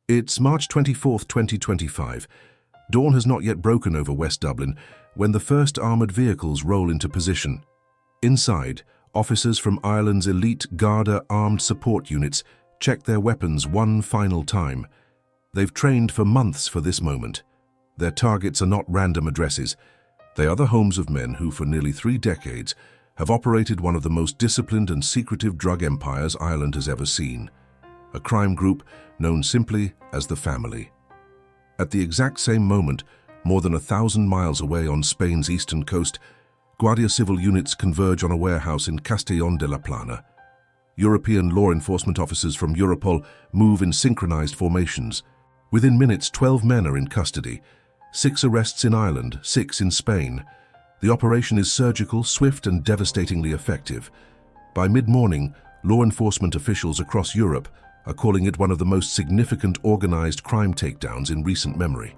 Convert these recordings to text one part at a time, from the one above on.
It's March 24th, 2025. Dawn has not yet broken over West Dublin when the first armoured vehicles roll into position. Inside, officers from Ireland's elite Garda armed support units check their weapons one final time. They've trained for months for this moment. Their targets are not random addresses. They are the homes of men who, for nearly 3 decades, have operated one of the most disciplined and secretive drug empires Ireland has ever seen. A crime group known simply as the Family. At the exact same moment, more than 1,000 miles away on Spain's eastern coast, Guardia Civil units converge on a warehouse in Castellón de la Plana. European law enforcement officers from Europol move in synchronized formations. Within minutes, 12 men are in custody. 6 arrests in Ireland, 6 in Spain. The operation is surgical, swift, and devastatingly effective. By mid-morning, law enforcement officials across Europe are calling it one of the most significant organized crime takedowns in recent memory.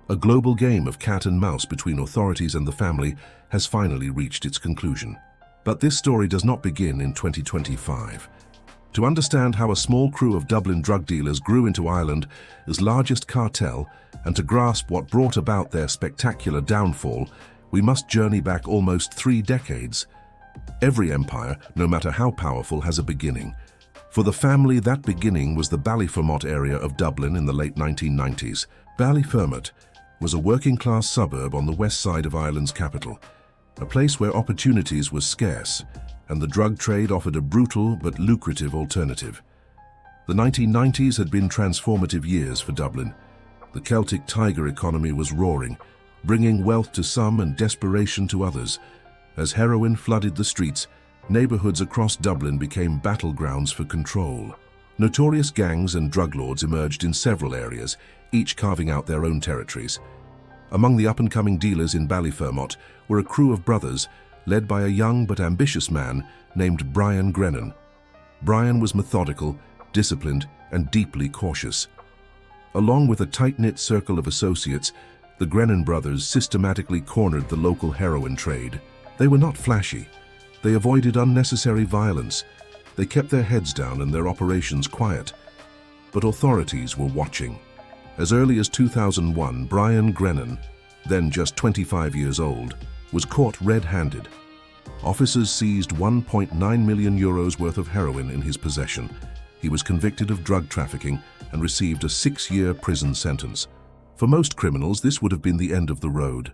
A global game of cat and mouse between authorities and the Family has finally reached its conclusion. But this story does not begin in 2025. To understand how a small crew of Dublin drug dealers grew into Ireland's largest cartel and to grasp what brought about their spectacular downfall, we must journey back almost 3 decades. Every empire, no matter how powerful, has a beginning. For the Family, that beginning was the Ballyfermot area of Dublin in the late 1990s. Ballyfermot was a working-class suburb on the west side of Ireland's capital, a place where opportunities were scarce, and the drug trade offered a brutal but lucrative alternative. The 1990s had been transformative years for Dublin. The Celtic Tiger economy was roaring, bringing wealth to some and desperation to others. As heroin flooded the streets, neighborhoods across Dublin became battlegrounds for control. Notorious gangs and drug lords emerged in several areas, each carving out their own territories. Among the up-and-coming dealers in Ballyfermot were a crew of brothers led by a young but ambitious man named Brian Grennan. Brian was methodical, disciplined, and deeply cautious. Along with a tight-knit circle of associates, the Grennan brothers systematically cornered the local heroin trade. They were not flashy. They avoided unnecessary violence. They kept their heads down and their operations quiet. But authorities were watching. As early as 2001, Brian Grennan, then just 25 years old, was caught red-handed. Officers seized €1.9 million worth of heroin in his possession. He was convicted of drug trafficking and received a 6-year prison sentence. For most criminals, this would have been the end of the road.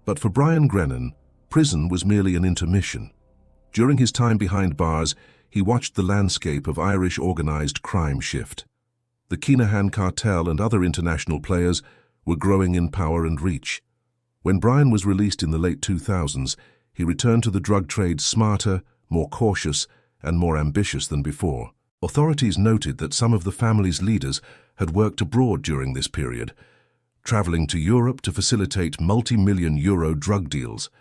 But for Brian Grennan, prison was merely an intermission. During his time behind bars, he watched the landscape of Irish organized crime shift. The Kinahan cartel and other international players were growing in power and reach. When Brian was released in the late 2000s, he returned to the drug trade smarter, more cautious, and more ambitious than before. Authorities noted that some of the Family's leaders had worked abroad during this period, traveling to Europe to facilitate multi-million euro drug deals.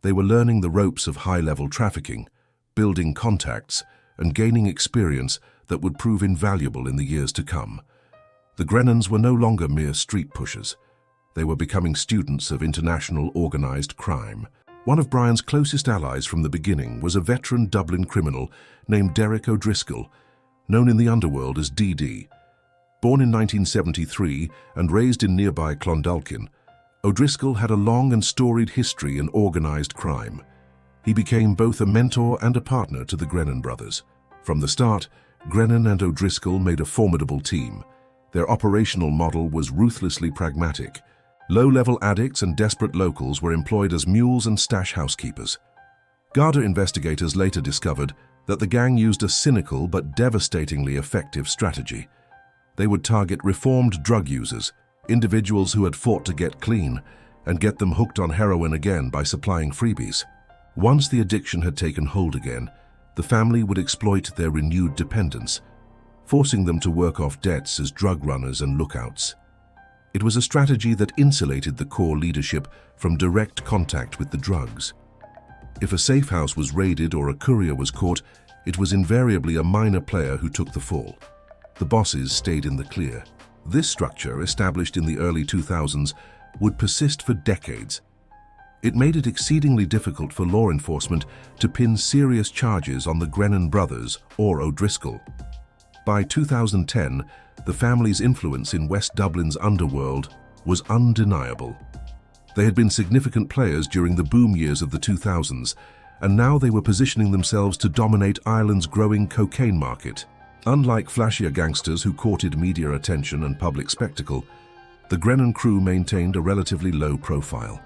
They were learning the ropes of high-level trafficking, building contacts, and gaining experience that would prove invaluable in the years to come. The Grennans were no longer mere street pushers. They were becoming students of international organized crime. One of Brian's closest allies from the beginning was a veteran Dublin criminal named Derek O'Driscoll, known in the underworld as DD. Born in 1973 and raised in nearby Clondalkin, O'Driscoll had a long and storied history in organized crime. He became both a mentor and a partner to the Grennan brothers. From the start, Grennan and O'Driscoll made a formidable team. Their operational model was ruthlessly pragmatic. Low-level addicts and desperate locals were employed as mules and stash housekeepers. Garda investigators later discovered that the gang used a cynical but devastatingly effective strategy. They would target reformed drug users, individuals who had fought to get clean, and get them hooked on heroin again by supplying freebies. Once the addiction had taken hold again, the Family would exploit their renewed dependence, forcing them to work off debts as drug runners and lookouts. It was a strategy that insulated the core leadership from direct contact with the drugs. If a safe house was raided or a courier was caught, it was invariably a minor player who took the fall. The bosses stayed in the clear. This structure, established in the early 2000s, would persist for decades. It made it exceedingly difficult for law enforcement to pin serious charges on the Grennan brothers or O'Driscoll. By 2010, the family's influence in West Dublin's underworld was undeniable. They had been significant players during the boom years of the 2000s, and now they were positioning themselves to dominate Ireland's growing cocaine market. Unlike flashier gangsters who courted media attention and public spectacle, the Grennan crew maintained a relatively low profile.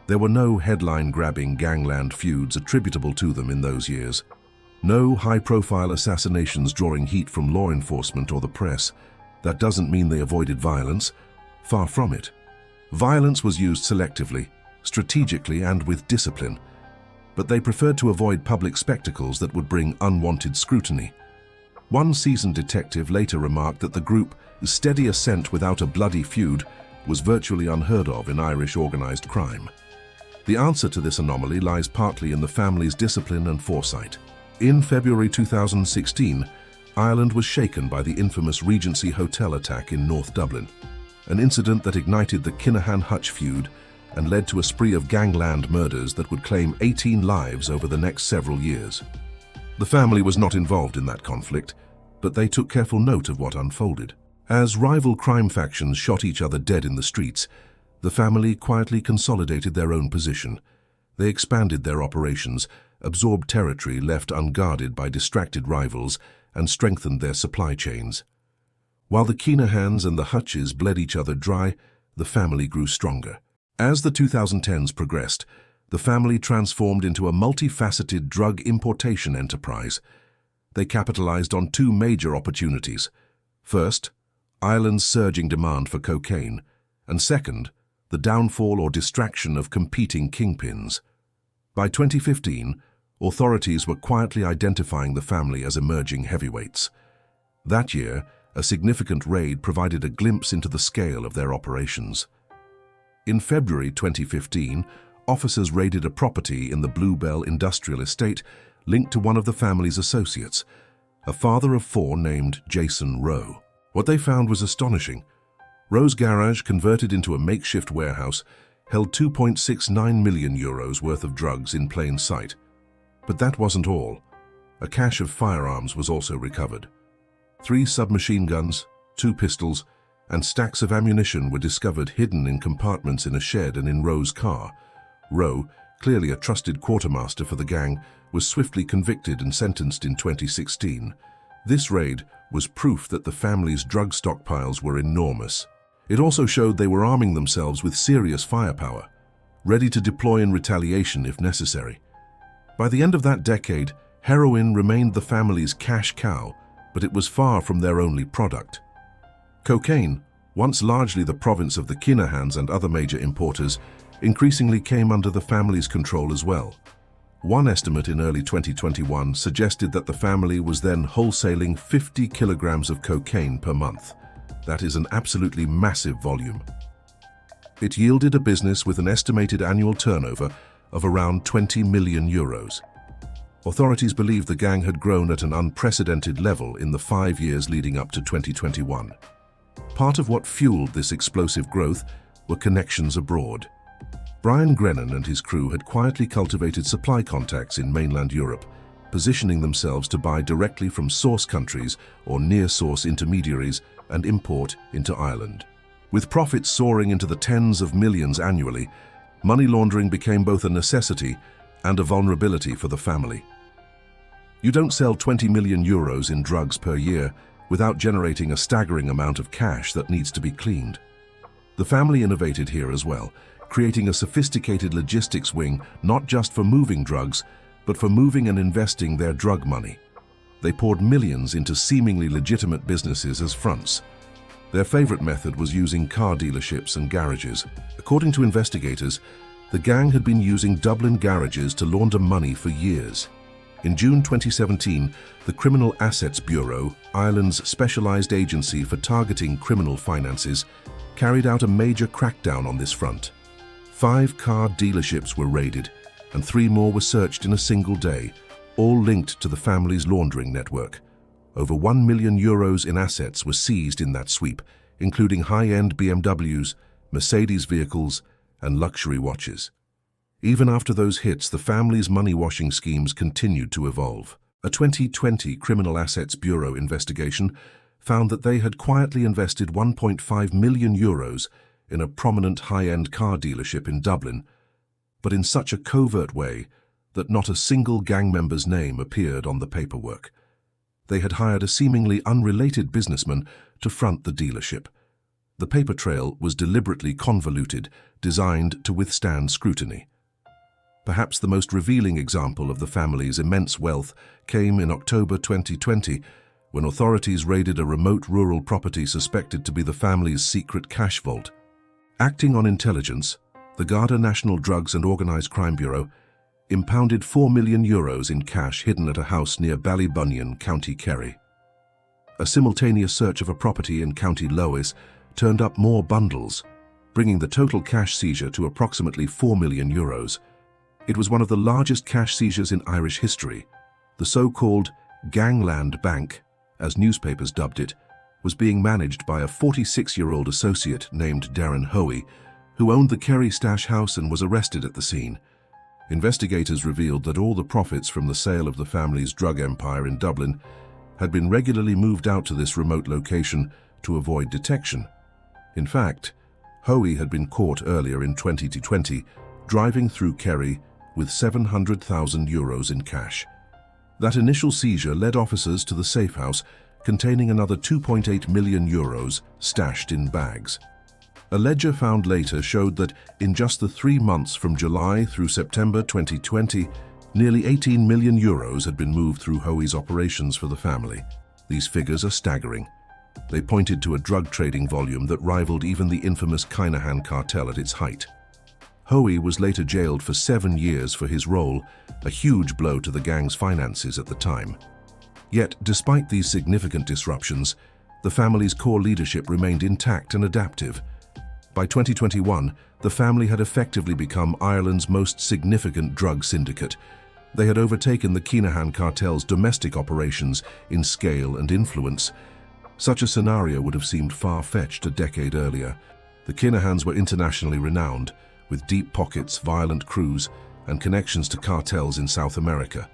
There were no headline-grabbing gangland feuds attributable to them in those years. No high-profile assassinations drawing heat from law enforcement or the press. That doesn't mean they avoided violence. Far from it. Violence was used selectively, strategically, and with discipline. But they preferred to avoid public spectacles that would bring unwanted scrutiny. One seasoned detective later remarked that the group's steady ascent without a bloody feud was virtually unheard of in Irish organized crime. The answer to this anomaly lies partly in the family's discipline and foresight. In February 2016, Ireland was shaken by the infamous Regency Hotel attack in North Dublin, an incident that ignited the Kinahan-Hutch feud and led to a spree of gangland murders that would claim 18 lives over the next several years. The family was not involved in that conflict, but they took careful note of what unfolded. As rival crime factions shot each other dead in the streets, the family quietly consolidated their own position. They expanded their operations, absorbed territory left unguarded by distracted rivals, and strengthened their supply chains. While the Kinahans and the Hutches bled each other dry, the family grew stronger. As the 2010s progressed, the family transformed into a multifaceted drug importation enterprise. They capitalized on two major opportunities. First, Ireland's surging demand for cocaine, and second, the downfall or distraction of competing kingpins. By 2015, authorities were quietly identifying the family as emerging heavyweights. That year, a significant raid provided a glimpse into the scale of their operations. In February 2015, officers raided a property in the Bluebell industrial estate linked to one of the family's associates, a father of four named Jason Rowe. What they found was astonishing. Rowe's garage, converted into a makeshift warehouse, held €2.69 million worth of drugs in plain sight. But that wasn't all. A cache of firearms was also recovered. 3 submachine guns, 2 pistols, and stacks of ammunition were discovered hidden in compartments in a shed and in Rowe's car. Rowe, clearly a trusted quartermaster for the gang, was swiftly convicted and sentenced in 2016. This raid was proof that the family's drug stockpiles were enormous. It also showed they were arming themselves with serious firepower, ready to deploy in retaliation if necessary. By the end of that decade, heroin remained the family's cash cow, but it was far from their only product. Cocaine, once largely the province of the Kinahans and other major importers, increasingly came under the family's control as well. One estimate in early 2021 suggested that the family was then wholesaling 50 kilograms of cocaine per month. That is an absolutely massive volume. It yielded a business with an estimated annual turnover of around €20 million. Authorities believe the gang had grown at an unprecedented level in the 5 years leading up to 2021. Part of what fueled this explosive growth were connections abroad. Brian Grennan and his crew had quietly cultivated supply contacts in mainland Europe, positioning themselves to buy directly from source countries or near-source intermediaries and import into Ireland. With profits soaring into the tens of millions annually, money laundering became both a necessity and a vulnerability for the family. You don't sell €20 million in drugs per year without generating a staggering amount of cash that needs to be cleaned. The family innovated here as well, creating a sophisticated logistics wing not just for moving drugs, but for moving and investing their drug money. They poured millions into seemingly legitimate businesses as fronts. Their favorite method was using car dealerships and garages. According to investigators, the gang had been using Dublin garages to launder money for years. In June 2017, the Criminal Assets Bureau, Ireland's specialized agency for targeting criminal finances, carried out a major crackdown on this front. 5 car dealerships were raided, and 3 more were searched in a single day, all linked to the family's laundering network. Over €1 million in assets were seized in that sweep, including high-end BMWs, Mercedes vehicles, and luxury watches. Even after those hits, the family's money-washing schemes continued to evolve. A 2020 Criminal Assets Bureau investigation found that they had quietly invested €1.5 million in a prominent high-end car dealership in Dublin, but in such a covert way that not a single gang member's name appeared on the paperwork. They had hired a seemingly unrelated businessman to front the dealership. The paper trail was deliberately convoluted, designed to withstand scrutiny. Perhaps the most revealing example of the family's immense wealth came in October 2020, when authorities raided a remote rural property suspected to be the family's secret cash vault. Acting on intelligence, the Garda National Drugs and Organised Crime Bureau impounded €4 million in cash hidden at a house near Ballybunion, County Kerry. A simultaneous search of a property in County Lois turned up more bundles, bringing the total cash seizure to approximately €4 million. It was one of the largest cash seizures in Irish history. The so-called Gangland Bank, as newspapers dubbed it, was being managed by a 46-year-old associate named Darren Hoey, who owned the Kerry stash house and was arrested at the scene. Investigators revealed that all the profits from the sale of the family's drug empire in Dublin had been regularly moved out to this remote location to avoid detection. In fact, Hoey had been caught earlier in 2020 driving through Kerry with €700,000 in cash. That initial seizure led officers to the safe house containing another €2.8 million stashed in bags. A ledger found later showed that in just the 3 months from July through September 2020, nearly €18 million had been moved through Hoey's operations for the family. These figures are staggering. They pointed to a drug trading volume that rivaled even the infamous Kinahan cartel at its height. Hoey was later jailed for 7 years for his role, a huge blow to the gang's finances at the time. Yet, despite these significant disruptions, the family's core leadership remained intact and adaptive. By 2021, the family had effectively become Ireland's most significant drug syndicate. They had overtaken the Kinahan cartel's domestic operations in scale and influence. Such a scenario would have seemed far-fetched a decade earlier. The Kinahans were internationally renowned, with deep pockets, violent crews, and connections to cartels in South America.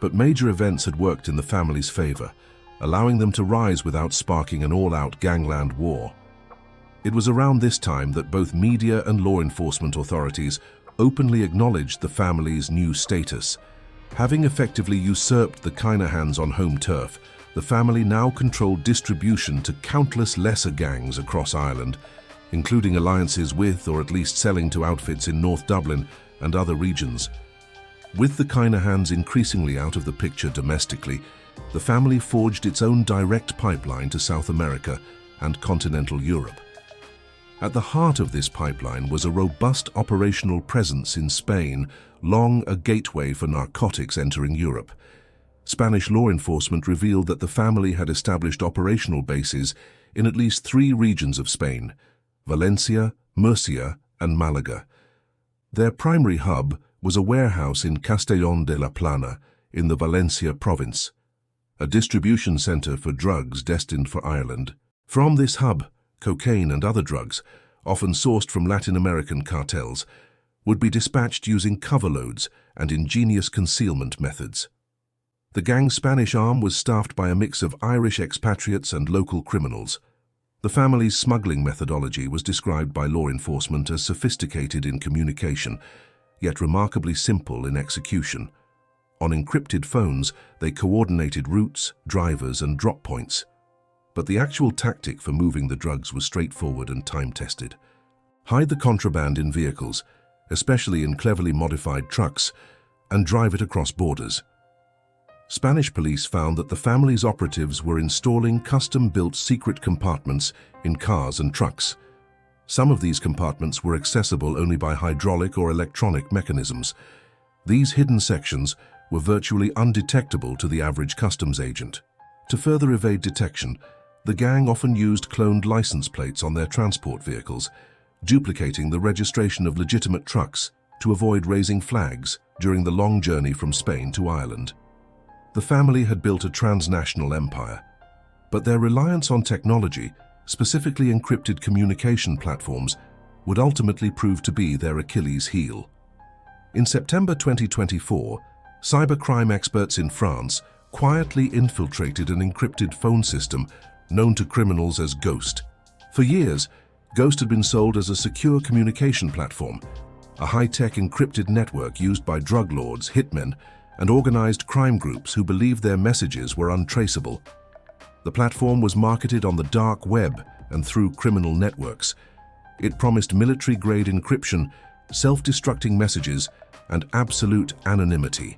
But major events had worked in the family's favor, allowing them to rise without sparking an all-out gangland war. It was around this time that both media and law enforcement authorities openly acknowledged the family's new status. Having effectively usurped the Kinahans on home turf, the family now controlled distribution to countless lesser gangs across Ireland, including alliances with or at least selling to outfits in North Dublin and other regions. With the Kinahans increasingly out of the picture domestically, the family forged its own direct pipeline to South America and continental Europe. At the heart of this pipeline was a robust operational presence in Spain, long a gateway for narcotics entering Europe. Spanish law enforcement revealed that the family had established operational bases in at least 3 regions of Spain: Valencia, Murcia, and Malaga. Their primary hub was a warehouse in Castellón de la Plana in the Valencia province, a distribution center for drugs destined for Ireland. From this hub, cocaine and other drugs, often sourced from Latin American cartels, would be dispatched using cover loads and ingenious concealment methods. The gang's Spanish arm was staffed by a mix of Irish expatriates and local criminals. The family's smuggling methodology was described by law enforcement as sophisticated in communication, yet remarkably simple in execution. On encrypted phones, they coordinated routes, drivers, and drop points. But the actual tactic for moving the drugs was straightforward and time-tested. Hide the contraband in vehicles, especially in cleverly modified trucks, and drive it across borders. Spanish police found that the family's operatives were installing custom-built secret compartments in cars and trucks. Some of these compartments were accessible only by hydraulic or electronic mechanisms. These hidden sections were virtually undetectable to the average customs agent. To further evade detection, the gang often used cloned license plates on their transport vehicles, duplicating the registration of legitimate trucks to avoid raising flags during the long journey from Spain to Ireland. The family had built a transnational empire, but their reliance on technology, specifically encrypted communication platforms, would ultimately prove to be their Achilles heel. In September 2024, Cybercrime experts in France quietly infiltrated an encrypted phone system known to criminals as Ghost. For years, Ghost had been sold as a secure communication platform, a high-tech encrypted network used by drug lords, hitmen, and organized crime groups who believed their messages were untraceable. The platform was marketed on the dark web and through criminal networks. It promised military-grade encryption, self-destructing messages, and absolute anonymity.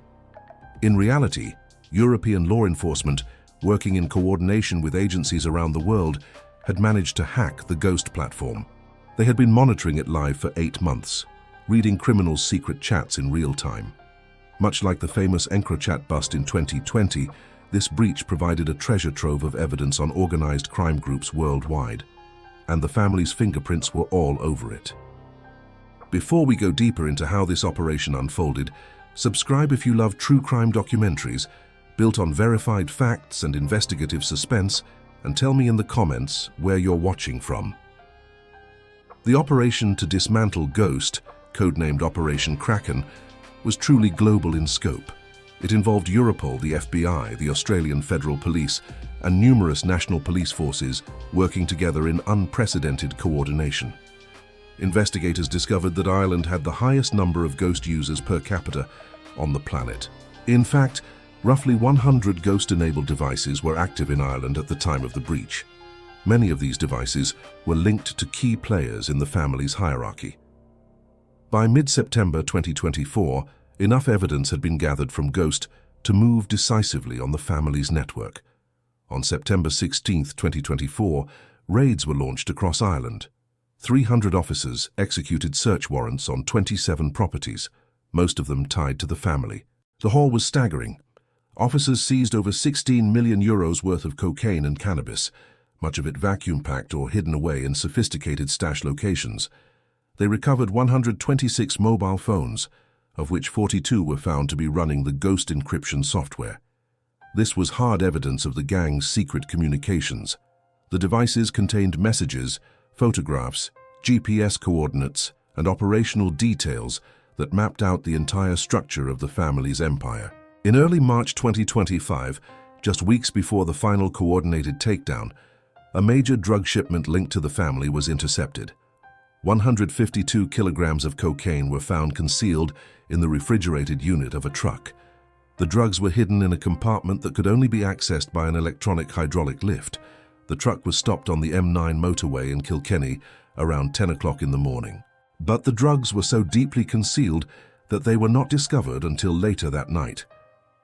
In reality, European law enforcement, working in coordination with agencies around the world, had managed to hack the Ghost platform. They had been monitoring it live for 8 months, reading criminals' secret chats in real time. Much like the famous EncroChat bust in 2020, this breach provided a treasure trove of evidence on organized crime groups worldwide, and the family's fingerprints were all over it. Before we go deeper into how this operation unfolded, subscribe if you love true crime documentaries built on verified facts and investigative suspense, and tell me in the comments where you're watching from. The operation to dismantle Ghost, codenamed Operation Kraken, was truly global in scope. It involved Europol, the FBI, the Australian Federal Police, and numerous national police forces working together in unprecedented coordination. Investigators discovered that Ireland had the highest number of Ghost users per capita on the planet. In fact, roughly 100 Ghost-enabled devices were active in Ireland at the time of the breach. Many of these devices were linked to key players in the family's hierarchy. By mid-September 2024, enough evidence had been gathered from Ghost to move decisively on the family's network. On September 16, 2024, raids were launched across Ireland. 300 officers executed search warrants on 27 properties, most of them tied to the family. The haul was staggering. Officers seized over €16 million worth of cocaine and cannabis, much of it vacuum-packed or hidden away in sophisticated stash locations. They recovered 126 mobile phones, of which 42 were found to be running the Ghost encryption software. This was hard evidence of the gang's secret communications. The devices contained messages, photographs, GPS coordinates, and operational details that mapped out the entire structure of the family's empire. In early March 2025, just weeks before the final coordinated takedown, a major drug shipment linked to the family was intercepted. 152 kilograms of cocaine were found concealed in the refrigerated unit of a truck. The drugs were hidden in a compartment that could only be accessed by an electronic hydraulic lift. The truck was stopped on the M9 motorway in Kilkenny around 10 o'clock in the morning. But the drugs were so deeply concealed that they were not discovered until later that night,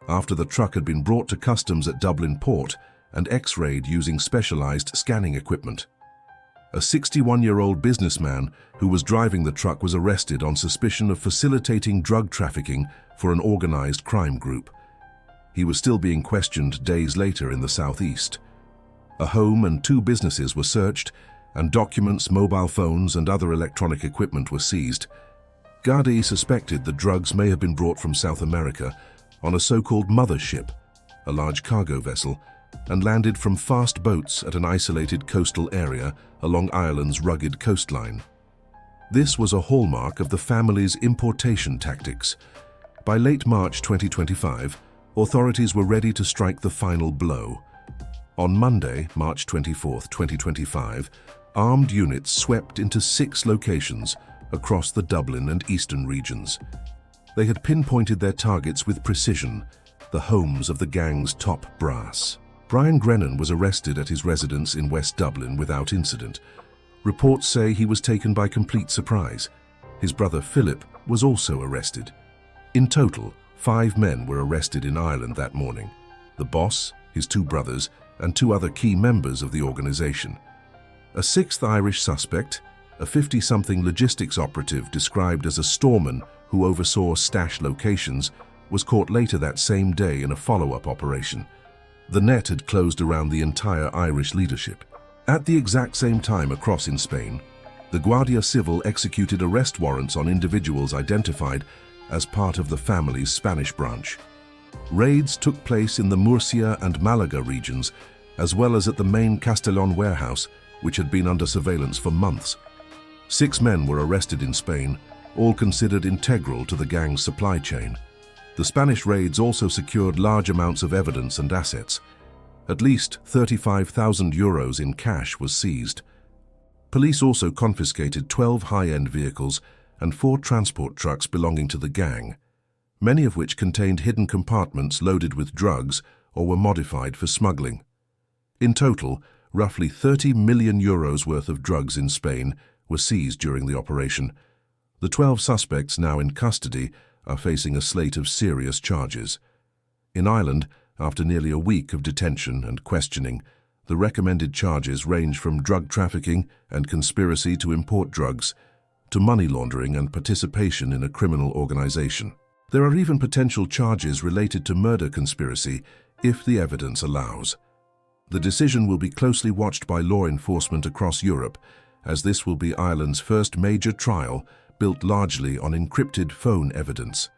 after the truck had been brought to customs at Dublin port and X-rayed using specialized scanning equipment. A 61-year-old businessman who was driving the truck was arrested on suspicion of facilitating drug trafficking for an organized crime group. He was still being questioned days later in the southeast. A home and 2 businesses were searched, and documents, mobile phones, and other electronic equipment were seized. Gardaí suspected the drugs may have been brought from South America on a so-called mothership, a large cargo vessel, and landed from fast boats at an isolated coastal area along Ireland's rugged coastline. This was a hallmark of the family's importation tactics. By late March 2025, authorities were ready to strike the final blow. On Monday, March 24, 2025, armed units swept into 6 locations across the Dublin and eastern regions. They had pinpointed their targets with precision, the homes of the gang's top brass. Brian Grennan was arrested at his residence in West Dublin without incident. Reports say he was taken by complete surprise. His brother Philip was also arrested. In total, 5 men were arrested in Ireland that morning: the boss, his 2 brothers, and 2 other key members of the organization. A 6th Irish suspect, a 50-something logistics operative described as a storeman who oversaw stash locations, was caught later that same day in a follow-up operation. The net had closed around the entire Irish leadership. At the exact same time across in Spain, the Guardia Civil executed arrest warrants on individuals identified as part of the family's Spanish branch. Raids took place in the Murcia and Malaga regions, as well as at the main Castellón warehouse, which had been under surveillance for months. 6 men were arrested in Spain, all considered integral to the gang's supply chain. The Spanish raids also secured large amounts of evidence and assets. At least €35,000 in cash was seized. Police also confiscated 12 high-end vehicles and 4 transport trucks belonging to the gang, many of which contained hidden compartments loaded with drugs or were modified for smuggling. In total, roughly €30 million worth of drugs in Spain were seized during the operation. The 12 suspects now in custody are facing a slate of serious charges. In Ireland, after nearly a week of detention and questioning, the recommended charges range from drug trafficking and conspiracy to import drugs to money laundering and participation in a criminal organization. There are even potential charges related to murder conspiracy if the evidence allows. The decision will be closely watched by law enforcement across Europe, as this will be Ireland's first major trial built largely on encrypted phone evidence.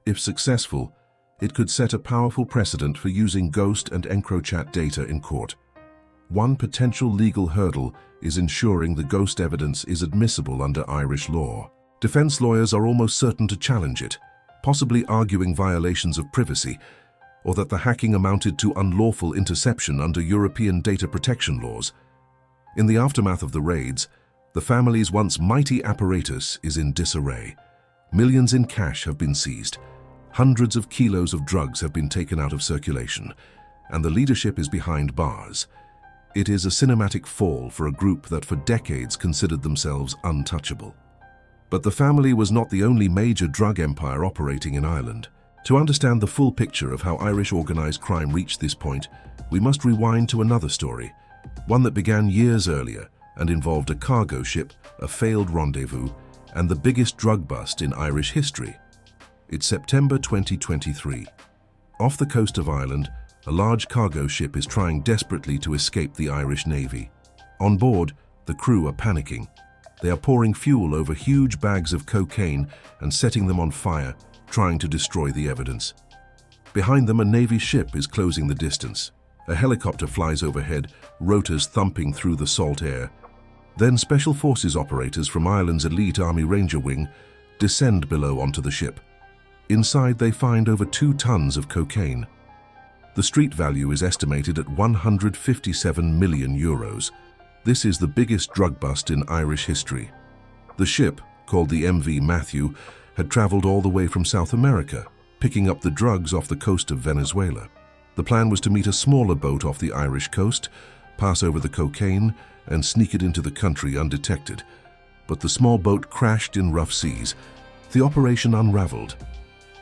If successful, it could set a powerful precedent for using ghost and EncroChat data in court. One potential legal hurdle is ensuring the ghost evidence is admissible under Irish law. Defense lawyers are almost certain to challenge it, possibly arguing violations of privacy, or that the hacking amounted to unlawful interception under European data protection laws. In the aftermath of the raids, the family's once mighty apparatus is in disarray. Millions in cash have been seized, hundreds of kilos of drugs have been taken out of circulation, and the leadership is behind bars. It is a cinematic fall for a group that for decades considered themselves untouchable. But the family was not the only major drug empire operating in Ireland. To understand the full picture of how Irish organized crime reached this point, we must rewind to another story, one that began years earlier and involved a cargo ship, a failed rendezvous, and the biggest drug bust in Irish history. It's September 2023. Off the coast of Ireland, a large cargo ship is trying desperately to escape the Irish Navy. On board, the crew are panicking. They are pouring fuel over huge bags of cocaine and setting them on fire, trying to destroy the evidence. Behind them, a Navy ship is closing the distance. A helicopter flies overhead, rotors thumping through the salt air. Then Special Forces operators from Ireland's elite Army Ranger Wing descend below onto the ship. Inside, they find over 2 tons of cocaine. The street value is estimated at €157 million. This is the biggest drug bust in Irish history. The ship, called the MV Matthew, had traveled all the way from South America, picking up the drugs off the coast of Venezuela. The plan was to meet a smaller boat off the Irish coast, pass over the cocaine, and sneak it into the country undetected. But the small boat crashed in rough seas. The operation unraveled.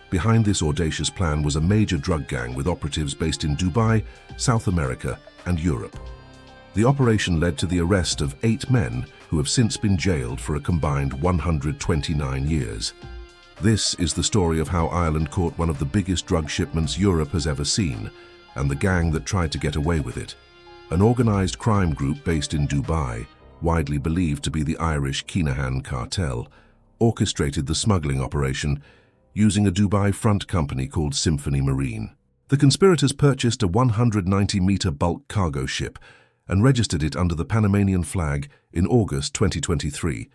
Behind this audacious plan was a major drug gang with operatives based in Dubai, South America, and Europe. The operation led to the arrest of 8 men who have since been jailed for a combined 129 years. This is the story of how Ireland caught one of the biggest drug shipments Europe has ever seen, and the gang that tried to get away with it. An organized crime group based in Dubai, widely believed to be the Irish Kinahan cartel, orchestrated the smuggling operation using a Dubai front company called Symphony Marine. The conspirators purchased a 190-meter bulk cargo ship and registered it under the Panamanian flag in August 2023.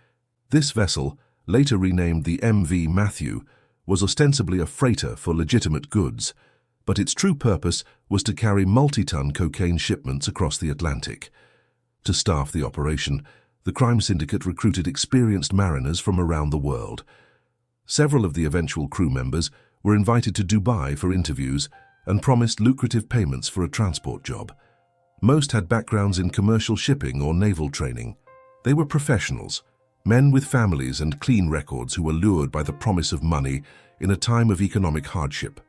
This vessel, later renamed the MV Matthew, was ostensibly a freighter for legitimate goods, but its true purpose was to carry multi-ton cocaine shipments across the Atlantic. To staff the operation, the crime syndicate recruited experienced mariners from around the world. Several of the eventual crew members were invited to Dubai for interviews and promised lucrative payments for a transport job. Most had backgrounds in commercial shipping or naval training. They were professionals, men with families and clean records who were lured by the promise of money in a time of economic hardship.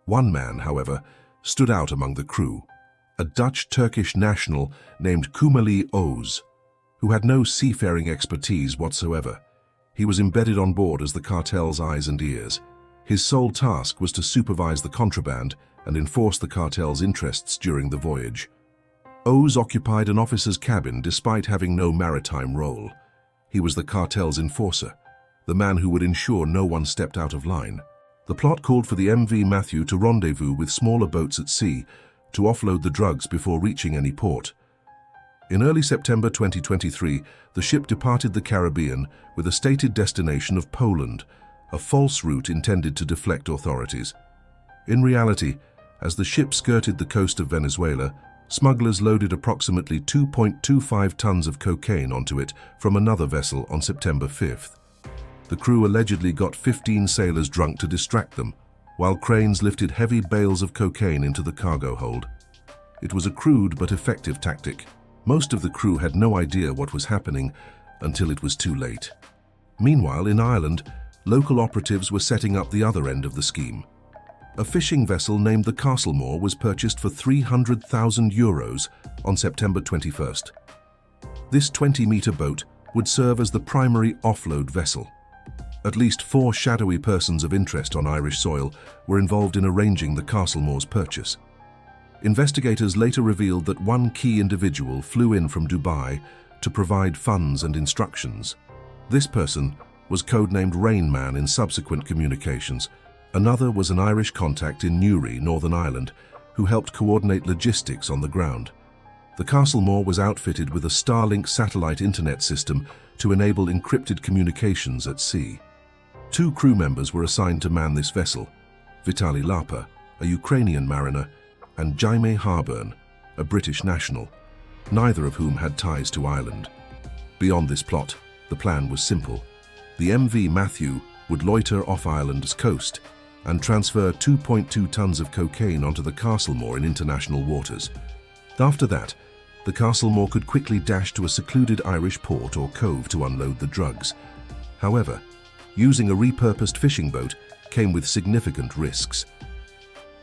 One man, however, stood out among the crew, a Dutch-Turkish national named Kumali Oz, who had no seafaring expertise whatsoever. He was embedded on board as the cartel's eyes and ears. His sole task was to supervise the contraband and enforce the cartel's interests during the voyage. Oz occupied an officer's cabin despite having no maritime role. He was the cartel's enforcer, the man who would ensure no one stepped out of line. The plot called for the MV Matthew to rendezvous with smaller boats at sea to offload the drugs before reaching any port. In early September 2023, the ship departed the Caribbean with a stated destination of Poland, a false route intended to deflect authorities. In reality, as the ship skirted the coast of Venezuela, smugglers loaded approximately 2.25 tons of cocaine onto it from another vessel on September 5th. The crew allegedly got 15 sailors drunk to distract them, while cranes lifted heavy bales of cocaine into the cargo hold. It was a crude but effective tactic. Most of the crew had no idea what was happening until it was too late. Meanwhile, in Ireland, local operatives were setting up the other end of the scheme. A fishing vessel named the Castlemore was purchased for €300,000 on September 21st. This 20-meter boat would serve as the primary offload vessel. At least 4 shadowy persons of interest on Irish soil were involved in arranging the Castlemore's purchase. Investigators later revealed that one key individual flew in from Dubai to provide funds and instructions. This person was codenamed Rain Man in subsequent communications. Another was an Irish contact in Newry, Northern Ireland, who helped coordinate logistics on the ground. The Castlemore was outfitted with a Starlink satellite internet system to enable encrypted communications at sea. 2 crew members were assigned to man this vessel: Vitaly Lapa, a Ukrainian mariner, and Jaime Harburn, a British national, neither of whom had ties to Ireland. Beyond this plot, the plan was simple. The MV Matthew would loiter off Ireland's coast and transfer 2.2 tons of cocaine onto the Castlemore in international waters. After that, the Castlemore could quickly dash to a secluded Irish port or cove to unload the drugs. However, using a repurposed fishing boat came with significant risks.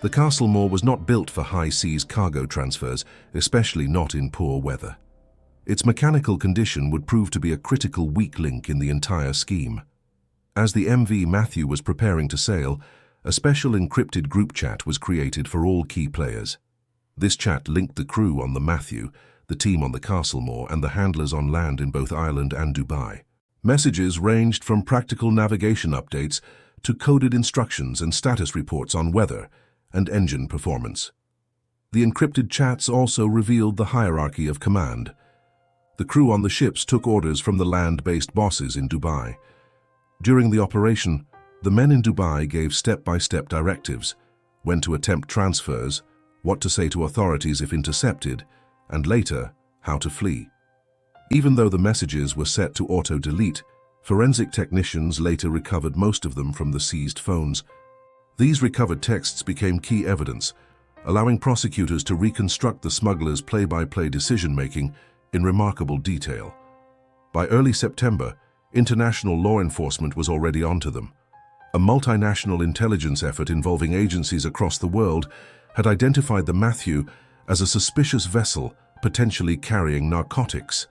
The Castlemore was not built for high seas cargo transfers, especially not in poor weather. Its mechanical condition would prove to be a critical weak link in the entire scheme. As the MV Matthew was preparing to sail, a special encrypted group chat was created for all key players. This chat linked the crew on the Matthew, the team on the Castlemore, and the handlers on land in both Ireland and Dubai. Messages ranged from practical navigation updates to coded instructions and status reports on weather and engine performance. The encrypted chats also revealed the hierarchy of command. The crew on the ships took orders from the land-based bosses in Dubai. During the operation, the men in Dubai gave step-by-step directives: when to attempt transfers, what to say to authorities if intercepted, and later, how to flee. Even though the messages were set to auto-delete, forensic technicians later recovered most of them from the seized phones. These recovered texts became key evidence, allowing prosecutors to reconstruct the smugglers' play-by-play decision-making in remarkable detail. By early September, international law enforcement was already onto them. A multinational intelligence effort involving agencies across the world had identified the Matthew as a suspicious vessel potentially carrying narcotics.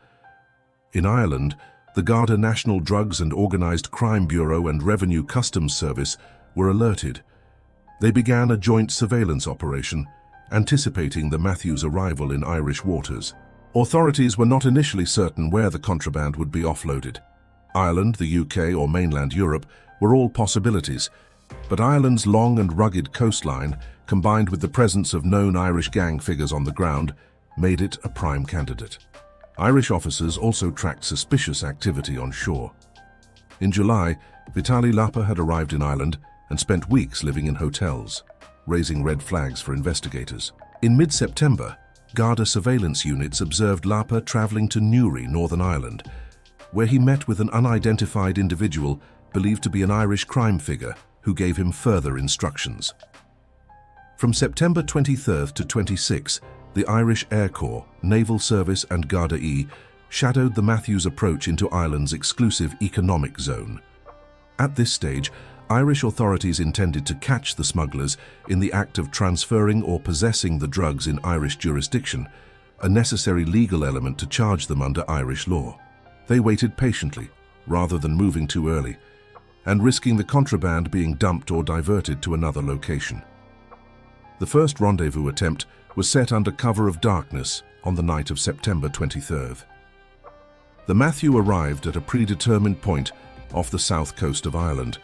In Ireland, the Garda National Drugs and Organised Crime Bureau and Revenue Customs Service were alerted. They began a joint surveillance operation, anticipating the Matthew's arrival in Irish waters. Authorities were not initially certain where the contraband would be offloaded. Ireland, the UK, or mainland Europe were all possibilities, but Ireland's long and rugged coastline, combined with the presence of known Irish gang figures on the ground, made it a prime candidate. Irish officers also tracked suspicious activity on shore. In July, Vitaly Lapa had arrived in Ireland and spent weeks living in hotels, raising red flags for investigators. In mid-September, Garda surveillance units observed Lapa traveling to Newry, Northern Ireland, where he met with an unidentified individual believed to be an Irish crime figure who gave him further instructions. From September 23rd to 26, the Irish Air Corps, Naval Service and Gardaí shadowed the Matthew's approach into Ireland's exclusive economic zone. At this stage, Irish authorities intended to catch the smugglers in the act of transferring or possessing the drugs in Irish jurisdiction, a necessary legal element to charge them under Irish law. They waited patiently, rather than moving too early, and risking the contraband being dumped or diverted to another location. The first rendezvous attempt was set under cover of darkness on the night of September 23rd. The Matthew arrived at a predetermined point off the south coast of Ireland.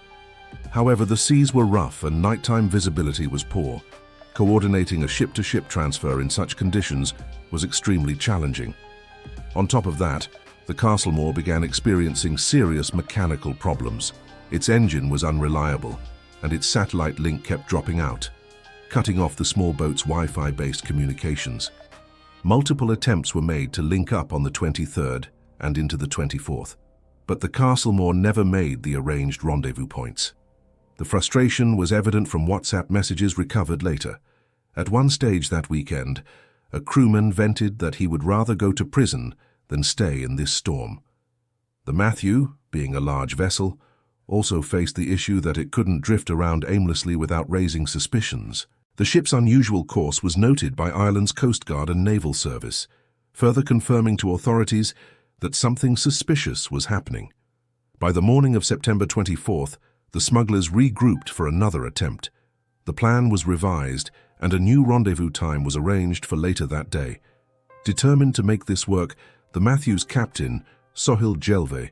However, the seas were rough and nighttime visibility was poor. Coordinating a ship-to-ship transfer in such conditions was extremely challenging. On top of that, the Castlemore began experiencing serious mechanical problems. Its engine was unreliable, and its satellite link kept dropping out, cutting off the small boat's Wi-Fi-based communications. Multiple attempts were made to link up on the 23rd and into the 24th, but the Castlemore never made the arranged rendezvous points. The frustration was evident from WhatsApp messages recovered later. At one stage that weekend, a crewman vented that he would rather go to prison than stay in this storm. The Matthew, being a large vessel, also faced the issue that it couldn't drift around aimlessly without raising suspicions. The ship's unusual course was noted by Ireland's Coast Guard and Naval Service, further confirming to authorities that something suspicious was happening. By the morning of September 24th, the smugglers regrouped for another attempt. The plan was revised, and a new rendezvous time was arranged for later that day. Determined to make this work, the Matthew's captain, Sohail Jelve,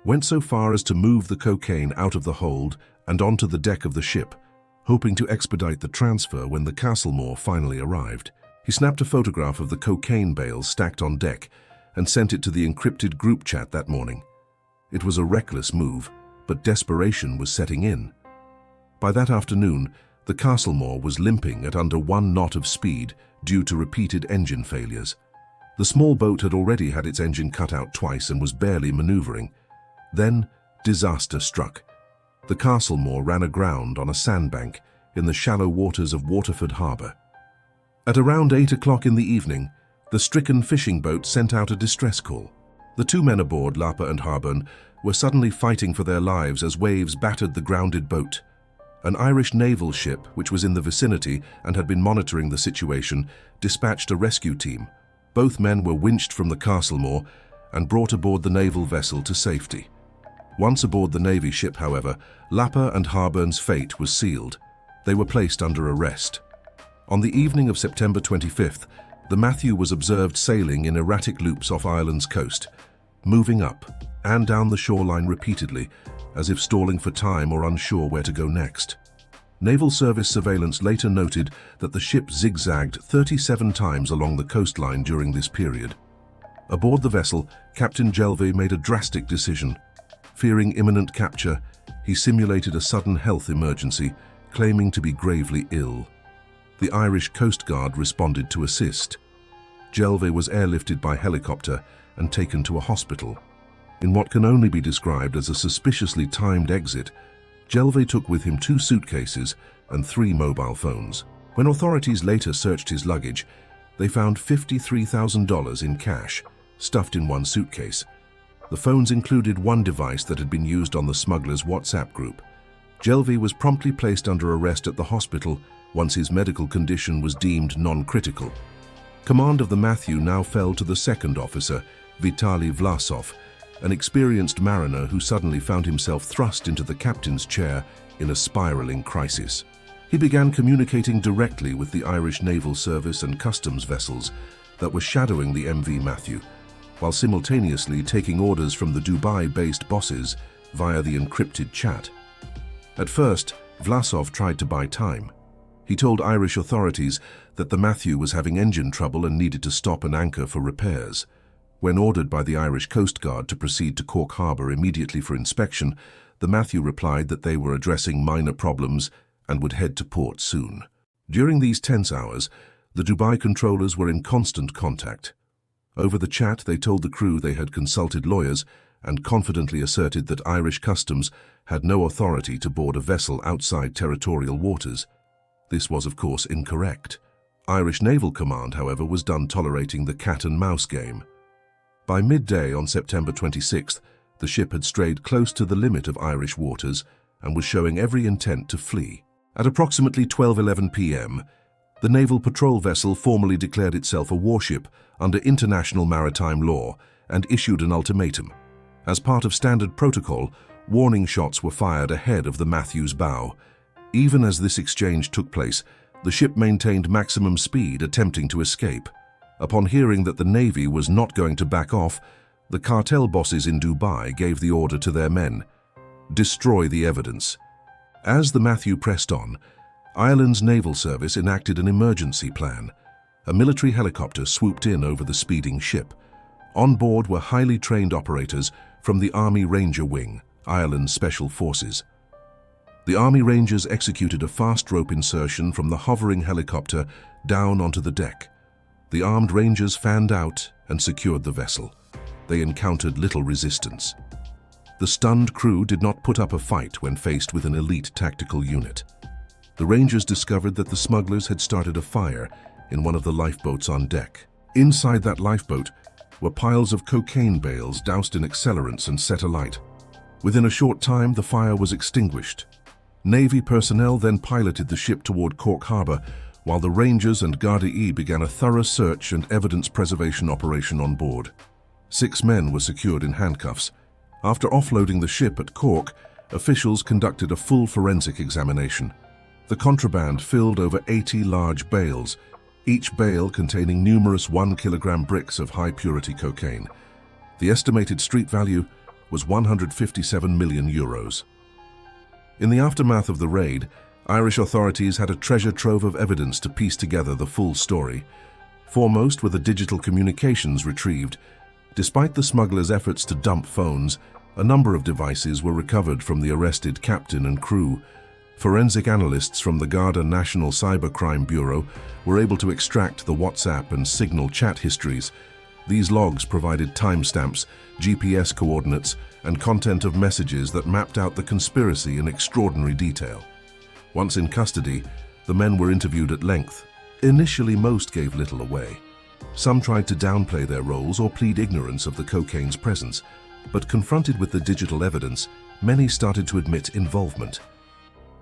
went so far as to move the cocaine out of the hold and onto the deck of the ship, hoping to expedite the transfer when the Castlemore finally arrived. He snapped a photograph of the cocaine bales stacked on deck and sent it to the encrypted group chat that morning. It was a reckless move, but desperation was setting in. By that afternoon, the Castlemore was limping at under 1 knot of speed due to repeated engine failures. The small boat had already had its engine cut out twice and was barely maneuvering. Then, disaster struck. The Castlemore ran aground on a sandbank in the shallow waters of Waterford Harbour. At around 8 o'clock in the evening, the stricken fishing boat sent out a distress call. The 2 men aboard, Lapa and Harburn, were suddenly fighting for their lives as waves battered the grounded boat. An Irish naval ship, which was in the vicinity and had been monitoring the situation, dispatched a rescue team. Both men were winched from the Castlemore and brought aboard the naval vessel to safety. Once aboard the Navy ship, however, Lapa and Harburn's fate was sealed. They were placed under arrest. On the evening of September 25th, the Matthew was observed sailing in erratic loops off Ireland's coast, moving up and down the shoreline repeatedly, as if stalling for time or unsure where to go next. Naval Service surveillance later noted that the ship zigzagged 37 times along the coastline during this period. Aboard the vessel, Captain Jelve made a drastic decision. Fearing imminent capture, he simulated a sudden health emergency, claiming to be gravely ill. The Irish Coast Guard responded to assist. Jelve was airlifted by helicopter and taken to a hospital. In what can only be described as a suspiciously timed exit, Jelve took with him 2 suitcases and 3 mobile phones. When authorities later searched his luggage, they found $53,000 in cash, stuffed in 1 suitcase. The phones included 1 device that had been used on the smugglers' WhatsApp group. Jelve was promptly placed under arrest at the hospital once his medical condition was deemed non-critical. Command of the Matthew now fell to the 2nd officer, Vitaly Vlasov, an experienced mariner who suddenly found himself thrust into the captain's chair in a spiraling crisis. He began communicating directly with the Irish Naval Service and customs vessels that were shadowing the MV Matthew, while simultaneously taking orders from the Dubai-based bosses via the encrypted chat. At first, Vlasov tried to buy time. He told Irish authorities that the Matthew was having engine trouble and needed to stop and anchor for repairs. When ordered by the Irish Coast Guard to proceed to Cork Harbour immediately for inspection, the Matthew replied that they were addressing minor problems and would head to port soon. During these tense hours, the Dubai controllers were in constant contact. Over the chat, they told the crew they had consulted lawyers and confidently asserted that Irish customs had no authority to board a vessel outside territorial waters. This was, of course, incorrect. Irish Naval Command, however, was done tolerating the cat-and-mouse game. By midday on September 26th, the ship had strayed close to the limit of Irish waters and was showing every intent to flee. At approximately 12:11 p.m., the naval patrol vessel formally declared itself a warship under international maritime law and issued an ultimatum. As part of standard protocol, warning shots were fired ahead of the Matthew's bow. Even as this exchange took place, the ship maintained maximum speed, attempting to escape. Upon hearing that the Navy was not going to back off, the cartel bosses in Dubai gave the order to their men: destroy the evidence. As the Matthew pressed on, Ireland's Naval Service enacted an emergency plan. A military helicopter swooped in over the speeding ship. On board were highly trained operators from the Army Ranger Wing, Ireland's Special Forces. The Army Rangers executed a fast rope insertion from the hovering helicopter down onto the deck. The armed Rangers fanned out and secured the vessel. They encountered little resistance. The stunned crew did not put up a fight when faced with an elite tactical unit. The Rangers discovered that the smugglers had started a fire in one of the lifeboats on deck. Inside that lifeboat were piles of cocaine bales doused in accelerants and set alight. Within a short time, the fire was extinguished. Navy personnel then piloted the ship toward Cork Harbour, while the Rangers and Gardaí began a thorough search and evidence preservation operation on board. 6 men were secured in handcuffs. After offloading the ship at Cork, officials conducted a full forensic examination. The contraband filled over 80 large bales, each bale containing numerous 1-kilogram bricks of high-purity cocaine. The estimated street value was €157 million. In the aftermath of the raid, Irish authorities had a treasure trove of evidence to piece together the full story. Foremost were the digital communications retrieved. Despite the smugglers' efforts to dump phones, a number of devices were recovered from the arrested captain and crew. Forensic analysts from the Garda National Cybercrime Bureau were able to extract the WhatsApp and Signal chat histories. These logs provided timestamps, GPS coordinates, and content of messages that mapped out the conspiracy in extraordinary detail. Once in custody, the men were interviewed at length. Initially, most gave little away. Some tried to downplay their roles or plead ignorance of the cocaine's presence, but confronted with the digital evidence, many started to admit involvement.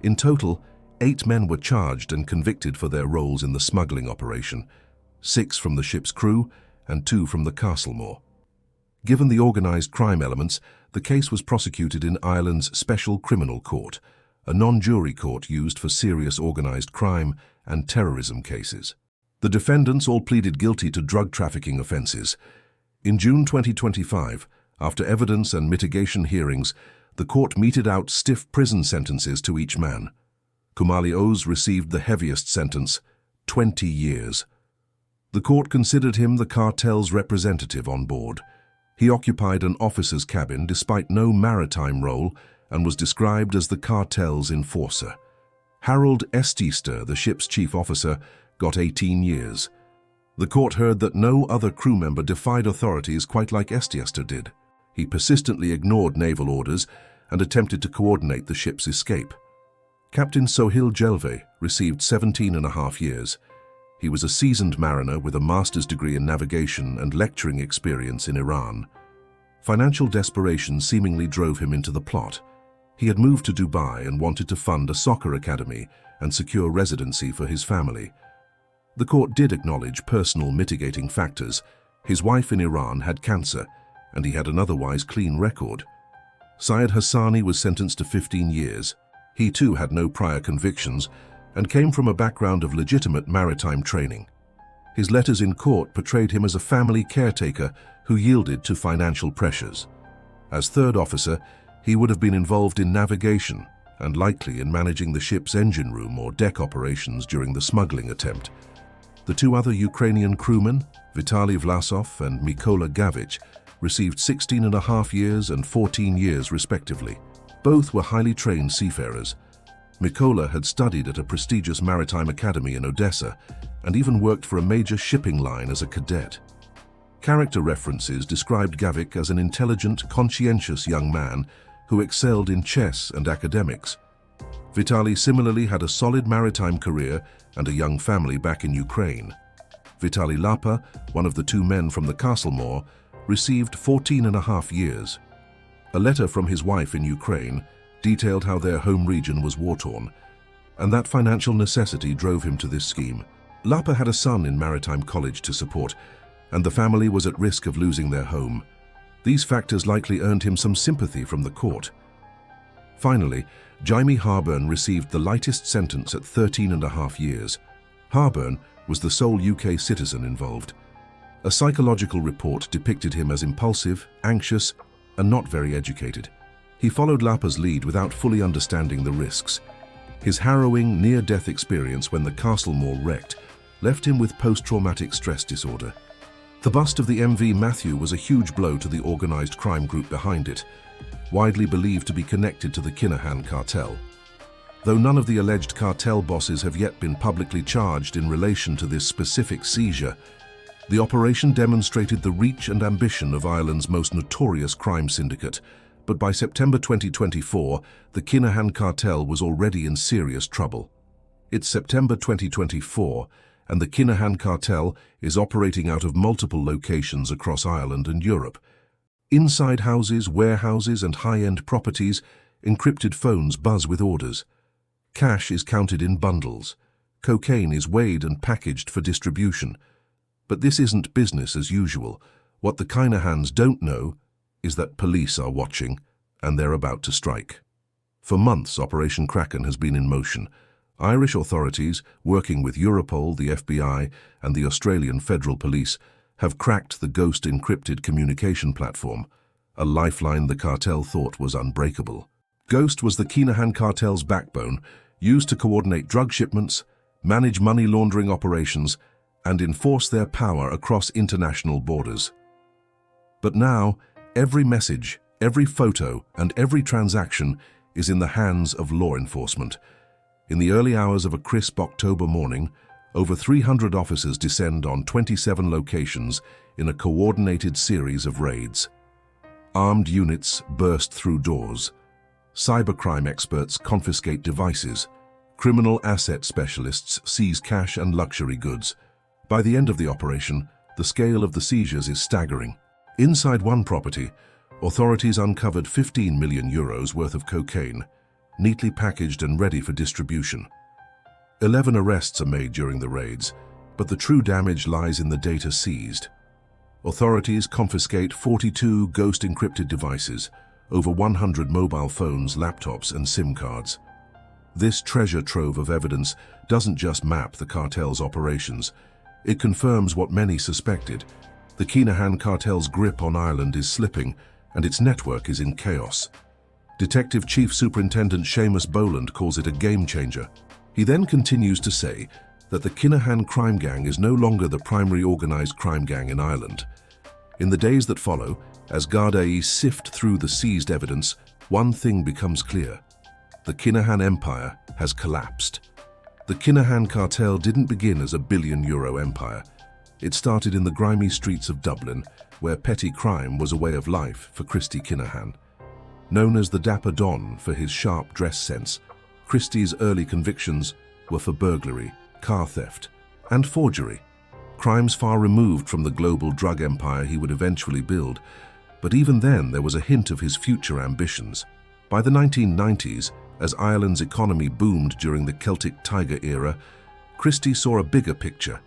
In total, 8 men were charged and convicted for their roles in the smuggling operation, 6 from the ship's crew and 2 from the Castlemore. Given the organised crime elements, the case was prosecuted in Ireland's Special Criminal Court, a non-jury court used for serious organised crime and terrorism cases. The defendants all pleaded guilty to drug trafficking offences. In June 2025, after evidence and mitigation hearings, the court meted out stiff prison sentences to each man. Kumali Oz received the heaviest sentence, 20 years. The court considered him the cartel's representative on board. He occupied an officer's cabin despite no maritime role and was described as the cartel's enforcer. Harold Estister, the ship's chief officer, got 18 years. The court heard that no other crew member defied authorities quite like Estister did. He persistently ignored naval orders and attempted to coordinate the ship's escape. Captain Sohail Jelve received 17.5 years. He was a seasoned mariner with a master's degree in navigation and lecturing experience in Iran. Financial desperation seemingly drove him into the plot. He had moved to Dubai and wanted to fund a soccer academy and secure residency for his family. The court did acknowledge personal mitigating factors. His wife in Iran had cancer, and he had an otherwise clean record. Syed Hassani was sentenced to 15 years. He too had no prior convictions and came from a background of legitimate maritime training. His letters in court portrayed him as a family caretaker who yielded to financial pressures. As third officer, he would have been involved in navigation and likely in managing the ship's engine room or deck operations during the smuggling attempt. The 2 other Ukrainian crewmen, Vitaly Vlasov and Mykola Gavich, received 16.5 years and 14 years respectively. Both were highly trained seafarers. Mykola had studied at a prestigious maritime academy in Odessa and even worked for a major shipping line as a cadet. Character references described Gavich as an intelligent, conscientious young man who excelled in chess and academics. Vitaly similarly had a solid maritime career and a young family back in Ukraine. Vitaly Lapa, one of the 2 men from the Castlemore, received 14.5 years. A letter from his wife in Ukraine detailed how their home region was war-torn, and that financial necessity drove him to this scheme. Lapa had a son in maritime college to support, and the family was at risk of losing their home. These factors likely earned him some sympathy from the court. Finally, Jaime Harburn received the lightest sentence at 13.5 years. Harburn was the sole UK citizen involved. A psychological report depicted him as impulsive, anxious, and not very educated. He followed Lapa's lead without fully understanding the risks. His harrowing, near-death experience when the Castlemore wrecked left him with post-traumatic stress disorder. The bust of the MV Matthew was a huge blow to the organised crime group behind it. widely believed to be connected to the Kinahan cartel. Though none of the alleged cartel bosses have yet been publicly charged in relation to this specific seizure, the operation demonstrated the reach and ambition of Ireland's most notorious crime syndicate. But by September 2024, the Kinahan cartel was already in serious trouble. It's September 2024, and the Kinahan cartel is operating out of multiple locations across Ireland and Europe. Inside houses, warehouses, and high-end properties, encrypted phones buzz with orders. Cash is counted in bundles. Cocaine is weighed and packaged for distribution. But this isn't business as usual. What the Kinahans don't know is that police are watching, and they're about to strike. For months, Operation Kraken has been in motion. Irish authorities, working with Europol, the FBI, and the Australian Federal Police, have cracked the Ghost encrypted communication platform, a lifeline the cartel thought was unbreakable. Ghost was the Kinahan cartel's backbone, used to coordinate drug shipments, manage money laundering operations, and enforce their power across international borders. But now, every message, every photo, and every transaction is in the hands of law enforcement. In the early hours of a crisp October morning, over 300 officers descend on 27 locations in a coordinated series of raids. Armed units burst through doors. Cybercrime experts confiscate devices. Criminal asset specialists seize cash and luxury goods. By the end of the operation, the scale of the seizures is staggering. Inside one property, authorities uncovered 15 million euros worth of cocaine, neatly packaged and ready for distribution. 11 arrests are made during the raids, but the true damage lies in the data seized. Authorities confiscate 42 Ghost encrypted devices, over 100 mobile phones, laptops, and SIM cards. This treasure trove of evidence doesn't just map the cartel's operations, it confirms what many suspected. The Kinahan cartel's grip on Ireland is slipping, and its network is in chaos. Detective Chief Superintendent Seamus Boland calls it a game-changer. He then continues to say that the Kinahan crime gang is no longer the primary organized crime gang in Ireland. In the days that follow, as Gardaí sift through the seized evidence, one thing becomes clear. The Kinahan empire has collapsed. The Kinahan cartel didn't begin as a billion-euro empire. It started in the grimy streets of Dublin, where petty crime was a way of life for Christy Kinahan. Known as the Dapper Don for his sharp dress sense, Christy's early convictions were for burglary, car theft, and forgery. Crimes far removed from the global drug empire he would eventually build. But even then, there was a hint of his future ambitions. By the 1990s, as Ireland's economy boomed during the Celtic Tiger era, Christy saw a bigger picture.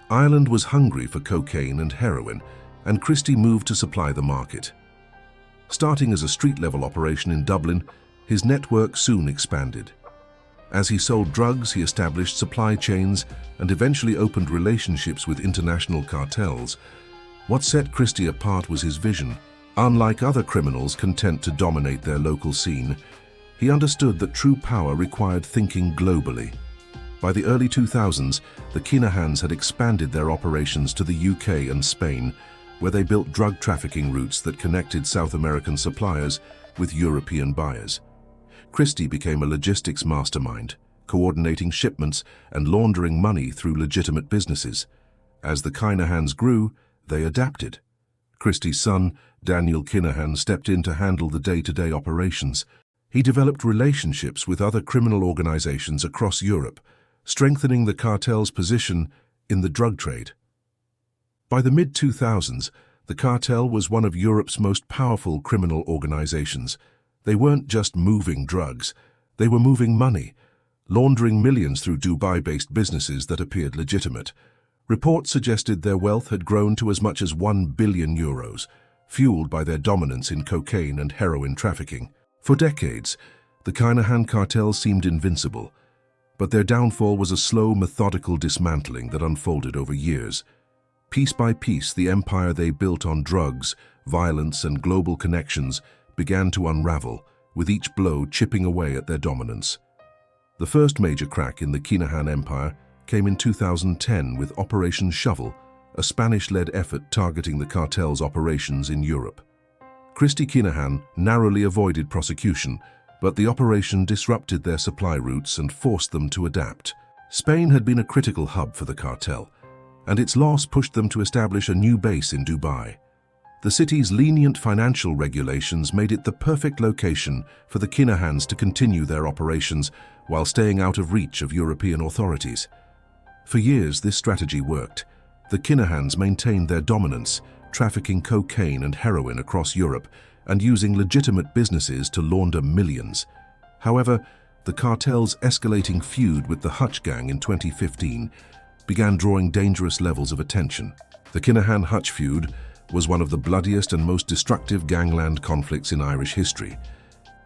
Ireland was hungry for cocaine and heroin, and Christy moved to supply the market. Starting as a street-level operation in Dublin, his network soon expanded. As he sold drugs, he established supply chains and eventually opened relationships with international cartels. What set Christy apart was his vision. Unlike other criminals content to dominate their local scene, he understood that true power required thinking globally. By the early 2000s, the Kinahans had expanded their operations to the UK and Spain, where they built drug trafficking routes that connected South American suppliers with European buyers. Christy became a logistics mastermind, coordinating shipments and laundering money through legitimate businesses. As the Kinahans grew, they adapted. Christy's son, Daniel Kinahan, stepped in to handle the day-to-day operations. He developed relationships with other criminal organizations across Europe, strengthening the cartel's position in the drug trade. By the mid-2000s, the cartel was one of Europe's most powerful criminal organizations. They weren't just moving drugs, they were moving money, laundering millions through Dubai-based businesses that appeared legitimate. Reports suggested their wealth had grown to as much as 1 billion euros, fueled by their dominance in cocaine and heroin trafficking. For decades, the Kinahan cartel seemed invincible, but their downfall was a slow, methodical dismantling that unfolded over years. Piece by piece, the empire they built on drugs, violence, and global connections began to unravel, with each blow chipping away at their dominance. The first major crack in the Kinahan empire came in 2010 with Operation Shovel, a Spanish-led effort targeting the cartel's operations in Europe. Christy Kinahan narrowly avoided prosecution, but the operation disrupted their supply routes and forced them to adapt. Spain had been a critical hub for the cartel, and its loss pushed them to establish a new base in Dubai. The city's lenient financial regulations made it the perfect location for the Kinahans to continue their operations while staying out of reach of European authorities. For years, this strategy worked. The Kinahans maintained their dominance, trafficking cocaine and heroin across Europe and using legitimate businesses to launder millions. However, the cartel's escalating feud with the Hutch gang in 2015 began drawing dangerous levels of attention. The Kinahan-Hutch feud was one of the bloodiest and most destructive gangland conflicts in Irish history.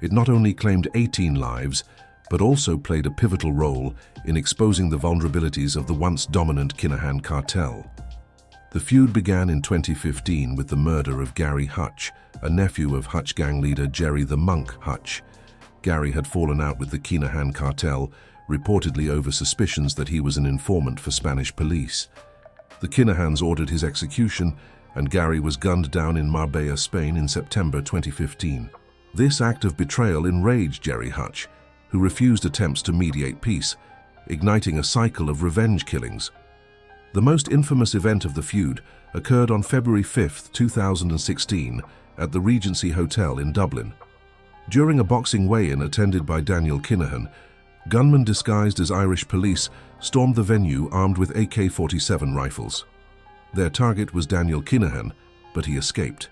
It not only claimed 18 lives, but also played a pivotal role in exposing the vulnerabilities of the once dominant Kinahan cartel. The feud began in 2015 with the murder of Gary Hutch, a nephew of Hutch gang leader Jerry the Monk Hutch. Gary had fallen out with the Kinahan cartel, reportedly over suspicions that he was an informant for Spanish police. The Kinahans ordered his execution, and Gary was gunned down in Marbella, Spain in September 2015. This act of betrayal enraged Jerry Hutch, who refused attempts to mediate peace, igniting a cycle of revenge killings. The most infamous event of the feud occurred on February 5, 2016, at the Regency Hotel in Dublin. During a boxing weigh-in attended by Daniel Kinahan, gunmen disguised as Irish police stormed the venue armed with AK-47 rifles. Their target was Daniel Kinahan, but he escaped.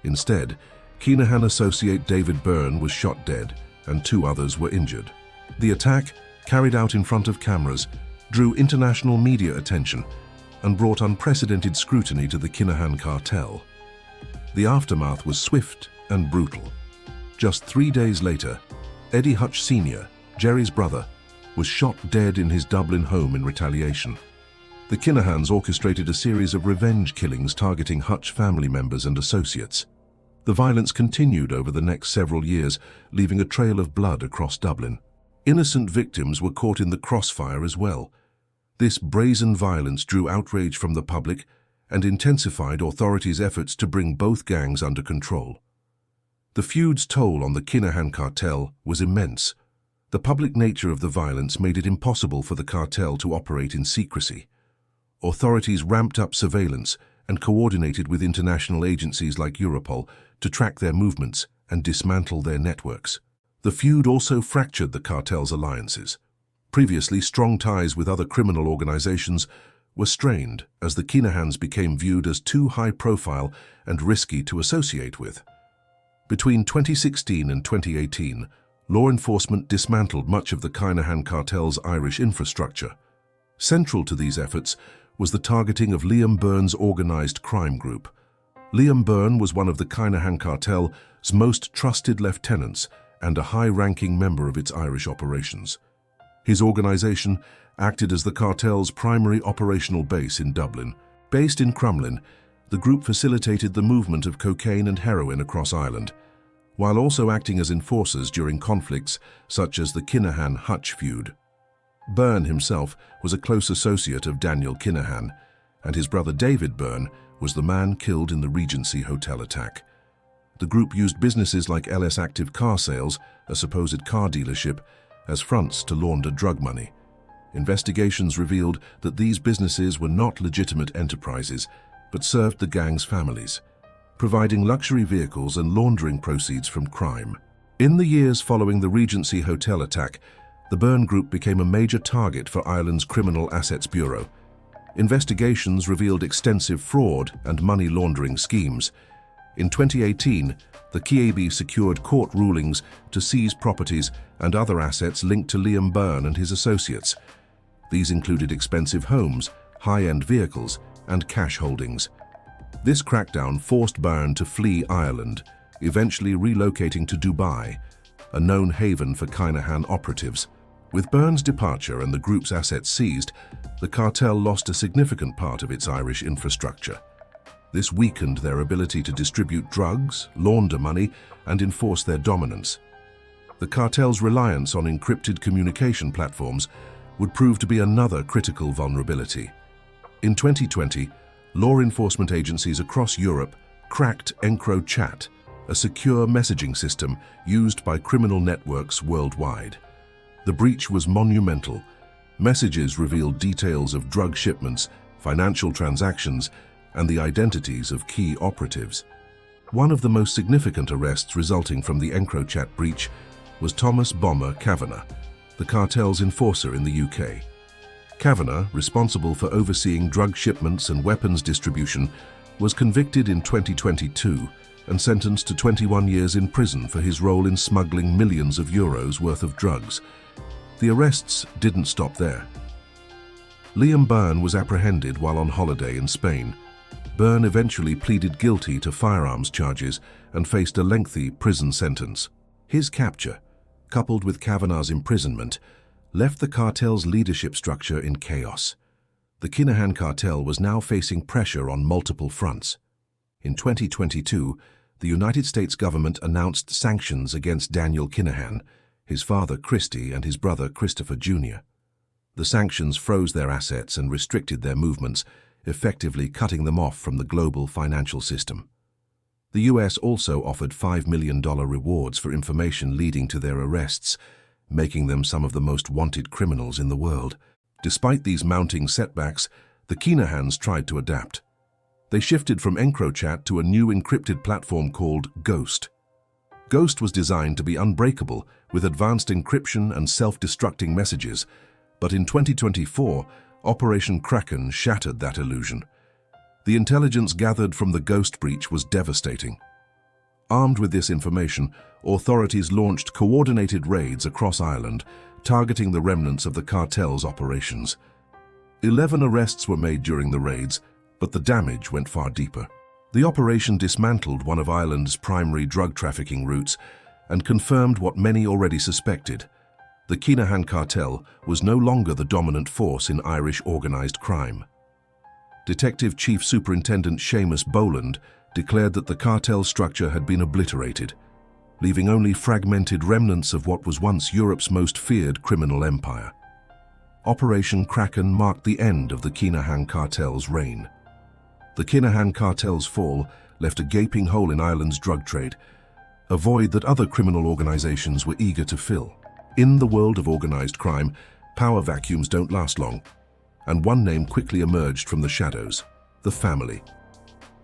Instead, Kinahan associate David Byrne was shot dead, and 2 others were injured. The attack, carried out in front of cameras, drew international media attention and brought unprecedented scrutiny to the Kinahan cartel. The aftermath was swift and brutal. Just 3 days later, Eddie Hutch Sr., Jerry's brother, was shot dead in his Dublin home in retaliation. The Kinahans orchestrated a series of revenge killings targeting Hutch family members and associates. The violence continued over the next several years, leaving a trail of blood across Dublin. Innocent victims were caught in the crossfire as well. This brazen violence drew outrage from the public and intensified authorities' efforts to bring both gangs under control. The feud's toll on the Kinahan cartel was immense. The public nature of the violence made it impossible for the cartel to operate in secrecy. Authorities ramped up surveillance and coordinated with international agencies like Europol to track their movements and dismantle their networks. The feud also fractured the cartel's alliances. Previously strong ties with other criminal organizations were strained as the Kinahans became viewed as too high-profile and risky to associate with. Between 2016 and 2018, law enforcement dismantled much of the Kinahan cartel's Irish infrastructure. Central to these efforts was the targeting of Liam Byrne's organized crime group. Liam Byrne was one of the Kinahan cartel's most trusted lieutenants and a high-ranking member of its Irish operations. His organization acted as the cartel's primary operational base in Dublin. Based in Crumlin, the group facilitated the movement of cocaine and heroin across Ireland, while also acting as enforcers during conflicts such as the Kinahan-Hutch feud. Byrne himself was a close associate of Daniel Kinahan, and his brother David Byrne was the man killed in the Regency Hotel attack. The group used businesses like LS Active Car Sales, a supposed car dealership, as fronts to launder drug money. Investigations revealed that these businesses were not legitimate enterprises, but served the gang's families, providing luxury vehicles and laundering proceeds from crime. In the years following the Regency Hotel attack, the Byrne Group became a major target for Ireland's Criminal Assets Bureau. Investigations revealed extensive fraud and money laundering schemes. In 2018, the KAB secured court rulings to seize properties and other assets linked to Liam Byrne and his associates. These included expensive homes, high-end vehicles, and cash holdings. This crackdown forced Byrne to flee Ireland, eventually relocating to Dubai, a known haven for Kinahan operatives. With Byrne's departure and the group's assets seized, the cartel lost a significant part of its Irish infrastructure. This weakened their ability to distribute drugs, launder money, and enforce their dominance. The cartel's reliance on encrypted communication platforms would prove to be another critical vulnerability. In 2020, law enforcement agencies across Europe cracked EncroChat, a secure messaging system used by criminal networks worldwide. The breach was monumental. Messages revealed details of drug shipments, financial transactions, and the identities of key operatives. One of the most significant arrests resulting from the EncroChat breach was Thomas "Bomber" Kavanagh, the cartel's enforcer in the UK. Kavanagh, responsible for overseeing drug shipments and weapons distribution, was convicted in 2022 and sentenced to 21 years in prison for his role in smuggling millions of euros worth of drugs. The arrests didn't stop there. Liam Byrne was apprehended while on holiday in Spain. Byrne eventually pleaded guilty to firearms charges and faced a lengthy prison sentence. His capture, coupled with Kavanagh's imprisonment, left the cartel's leadership structure in chaos. The Kinahan cartel was now facing pressure on multiple fronts. In 2022, the United States government announced sanctions against Daniel Kinahan, his father Christy, and his brother Christopher Jr. The sanctions froze their assets and restricted their movements, effectively cutting them off from the global financial system. The US also offered $5 million rewards for information leading to their arrests, making them some of the most wanted criminals in the world. Despite these mounting setbacks, the Kinahans tried to adapt. They shifted from EncroChat to a new encrypted platform called Ghost. Ghost was designed to be unbreakable with advanced encryption and self-destructing messages, but in 2024, Operation Kraken shattered that illusion. The intelligence gathered from the Ghost breach was devastating. Armed with this information, authorities launched coordinated raids across Ireland, targeting the remnants of the cartel's operations. 11 arrests were made during the raids, but the damage went far deeper. The operation dismantled one of Ireland's primary drug trafficking routes and confirmed what many already suspected. The Kinahan cartel was no longer the dominant force in Irish organised crime. Detective Chief Superintendent Seamus Boland declared that the cartel structure had been obliterated, leaving only fragmented remnants of what was once Europe's most feared criminal empire. Operation Kraken marked the end of the Kinahan cartel's reign. The Kinahan cartel's fall left a gaping hole in Ireland's drug trade, a void that other criminal organisations were eager to fill. In the world of organised crime, power vacuums don't last long, and one name quickly emerged from the shadows: the Family.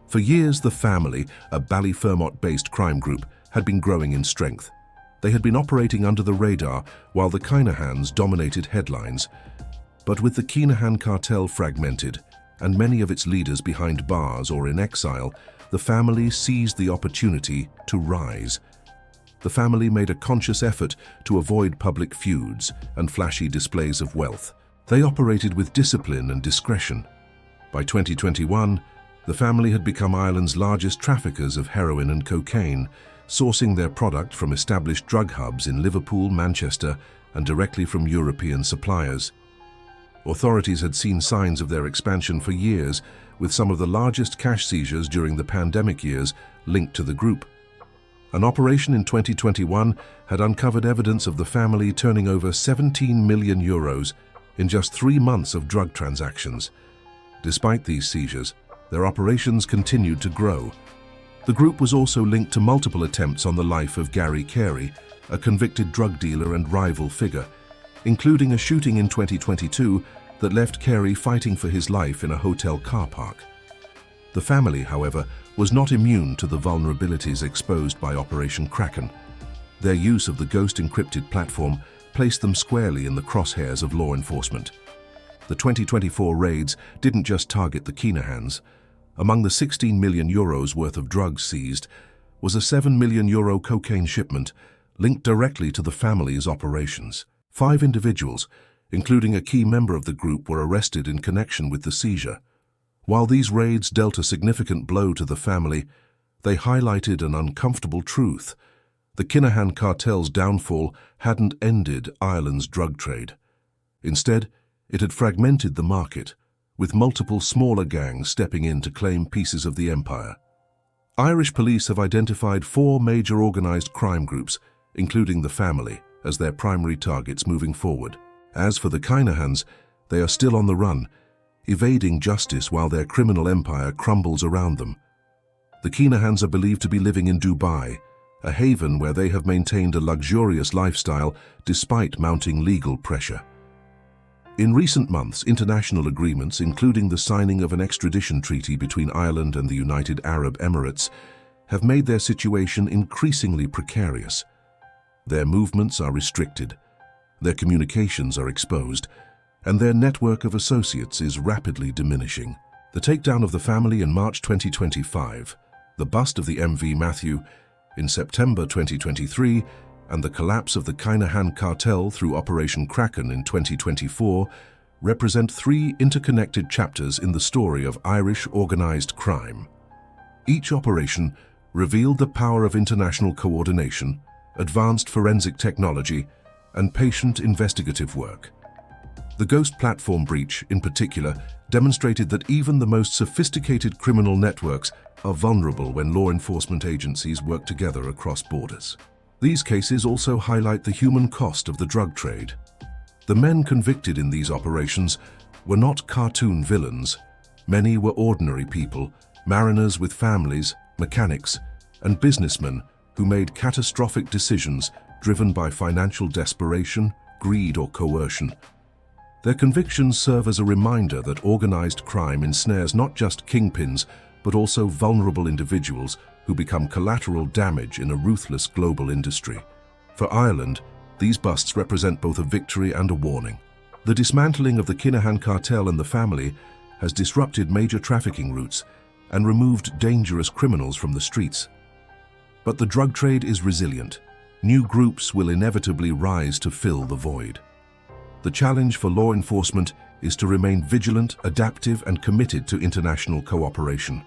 For years, the Family, a Ballyfermot-based crime group, had been growing in strength. They had been operating under the radar while the Kinahans dominated headlines. But with the Kinahan cartel fragmented and many of its leaders behind bars or in exile, the Family seized the opportunity to rise. The Family made a conscious effort to avoid public feuds and flashy displays of wealth. They operated with discipline and discretion. By 2021, the Family had become Ireland's largest traffickers of heroin and cocaine, sourcing their product from established drug hubs in Liverpool, Manchester, and directly from European suppliers. Authorities had seen signs of their expansion for years, with some of the largest cash seizures during the pandemic years linked to the group. An operation in 2021 had uncovered evidence of the Family turning over 17 million euros in just 3 months of drug transactions. Despite these seizures, their operations continued to grow. The group was also linked to multiple attempts on the life of Gary Carey, a convicted drug dealer and rival figure, including a shooting in 2022 that left Carey fighting for his life in a hotel car park. The Family, however, was not immune to the vulnerabilities exposed by Operation Kraken. Their use of the Ghost encrypted platform placed them squarely in the crosshairs of law enforcement. The 2024 raids didn't just target the Kinahans. Among the 16 million euros worth of drugs seized was a 7 million euro cocaine shipment linked directly to the Family's operations. 5 individuals, including a key member of the group, were arrested in connection with the seizure. While these raids dealt a significant blow to the Family, they highlighted an uncomfortable truth. The Kinahan cartel's downfall hadn't ended Ireland's drug trade. Instead, it had fragmented the market, with multiple smaller gangs stepping in to claim pieces of the empire. Irish police have identified 4 major organised crime groups, including the Family, as their primary targets moving forward. As for the Kinahans, they are still on the run, evading justice while their criminal empire crumbles around them. The Kinahans are believed to be living in Dubai, a haven where they have maintained a luxurious lifestyle despite mounting legal pressure. In recent months, international agreements, including the signing of an extradition treaty between Ireland and the United Arab Emirates, have made their situation increasingly precarious. Their movements are restricted, their communications are exposed, and their network of associates is rapidly diminishing. The takedown of the family in March 2025, the bust of the MV Matthew in September 2023, and the collapse of the Kinahan cartel through Operation Kraken in 2024 represent three interconnected chapters in the story of Irish organized crime. Each operation revealed the power of international coordination, advanced forensic technology, and patient investigative work. The Ghost platform breach, in particular, demonstrated that even the most sophisticated criminal networks are vulnerable when law enforcement agencies work together across borders. These cases also highlight the human cost of the drug trade. The men convicted in these operations were not cartoon villains. Many were ordinary people, mariners with families, mechanics, and businessmen who made catastrophic decisions driven by financial desperation, greed, or coercion. Their convictions serve as a reminder that organized crime ensnares not just kingpins, but also vulnerable individuals who become collateral damage in a ruthless global industry. For Ireland, these busts represent both a victory and a warning. The dismantling of the Kinahan cartel and the family has disrupted major trafficking routes and removed dangerous criminals from the streets. But the drug trade is resilient. New groups will inevitably rise to fill the void. The challenge for law enforcement is to remain vigilant, adaptive, and committed to international cooperation.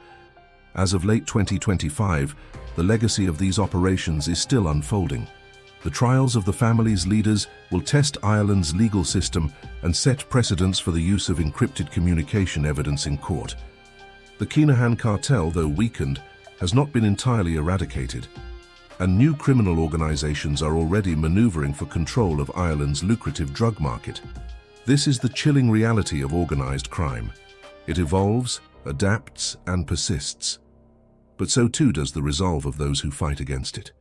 As of late 2025, the legacy of these operations is still unfolding. The trials of the family's leaders will test Ireland's legal system and set precedents for the use of encrypted communication evidence in court. The Kinahan cartel, though weakened, has not been entirely eradicated, and new criminal organizations are already maneuvering for control of Ireland's lucrative drug market. This is the chilling reality of organized crime. It evolves, adapts, and persists. But so too does the resolve of those who fight against it.